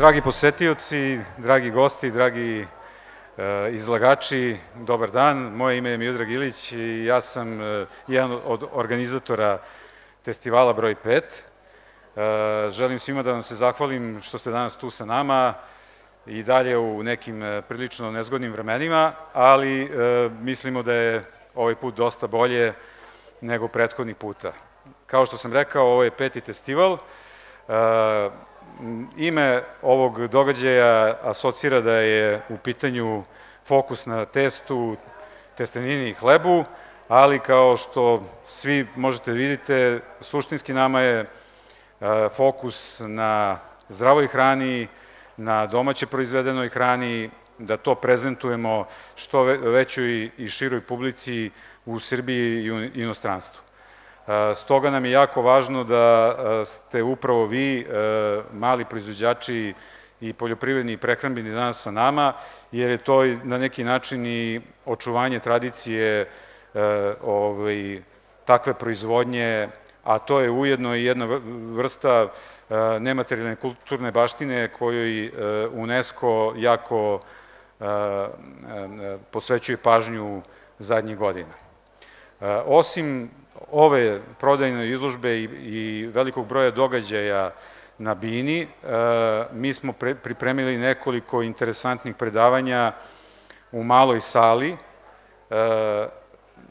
Dragi posetioci, dragi gosti, dragi izlagači, dobar dan. Moje ime je Miodrag Ilić i ja sam jedan od organizatora festivala broj 5. Želim svima da vam se zahvalim što ste danas tu sa nama i dalje u nekim prilično nezgodnim vremenima, ali mislimo da je ovaj put dosta bolje nego prethodni puta. Kao što sam rekao, ovo je 5. festival. Ime ovog događaja asocira da je u pitanju fokus na testu, testenini i hlebu, ali kao što svi možete vidite, suštinski nama je fokus na zdravoj hrani, na domaće proizvedenoj hrani, da to prezentujemo što većoj i široj publici u Srbiji i u inostranstvu. Stoga nam je jako važno da ste upravo vi, mali proizvođači i poljoprivredni i prehrambeni danas sa nama, jer je to na neki način i očuvanje tradicije takve proizvodnje, a to je ujedno i jedna vrsta nematerijalne kulturne baštine kojoj UNESCO jako posvećuje pažnju zadnjih godina. Osim ove prodajne izložbe i velikog broja događaja na bini, mi smo pripremili nekoliko interesantnih predavanja u maloj sali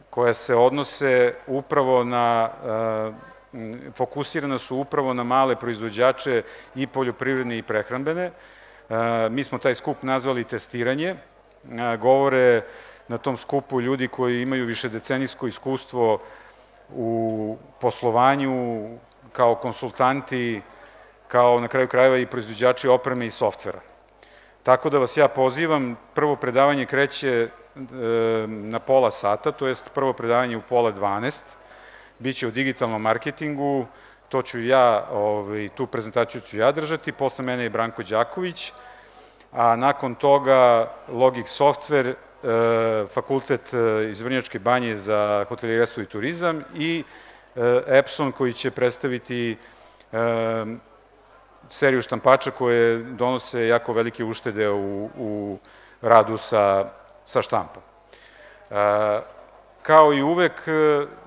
koja se odnose upravo na, fokusirana su upravo na male proizvođače i poljoprivredne i prehrambene. Mi smo taj skup nazvali testiranje. Govore na tom skupu ljudi koji imaju višedecenijsko iskustvo u poslovanju, kao konsultanti, kao na kraju krajeva i proizvođači opreme i softvera. Tako da vas ja pozivam, prvo predavanje kreće na pola sata, to jest prvo predavanje u 11:30, biće o digitalnom marketingu, to ću ja, tu prezentaciju ću ja držati, posle mene je Branko Đaković, a nakon toga Logik softver, Fakultet iz Vrnjačke Banje za hotelijerstvo i turizam i Epson koji će predstaviti seriju štampača koje donose jako velike uštede u radu sa štampom. Kao i uvek,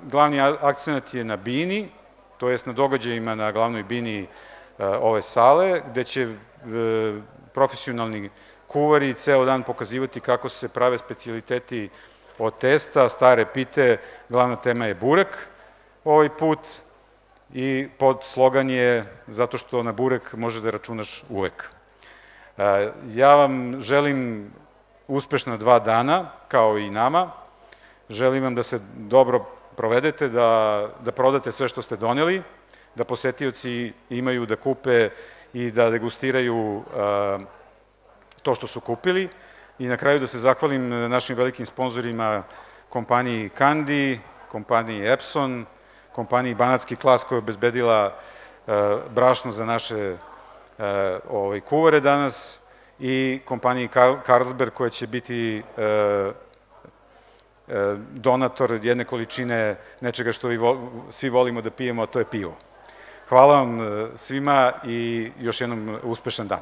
glavni akcenat je na bini, to jest na događajima na glavnoj bini ove sale, gde će profesionalni kuvari ceo dan pokazivati kako se prave specijaliteti od testa, stare pite, glavna tema je burek ovaj put i pod slogan je zato što na burek može da računaš uvek. Ja vam želim uspešna 2 dana, kao i nama. Želim vam da se dobro provedete, da prodate sve što ste doneli, da posetioci imaju da kupe i da degustiraju to što su kupili i na kraju da se zahvalim našim velikim sponzorima, kompaniji Kandi, kompaniji Epson, kompaniji Banatski klas koja je obezbedila brašno za naše kuvare danas i kompaniji Carlsberg koja će biti donator jedne količine nečega što svi volimo da pijemo, a to je pivo. Hvala vam svima i još jednom uspešan dan.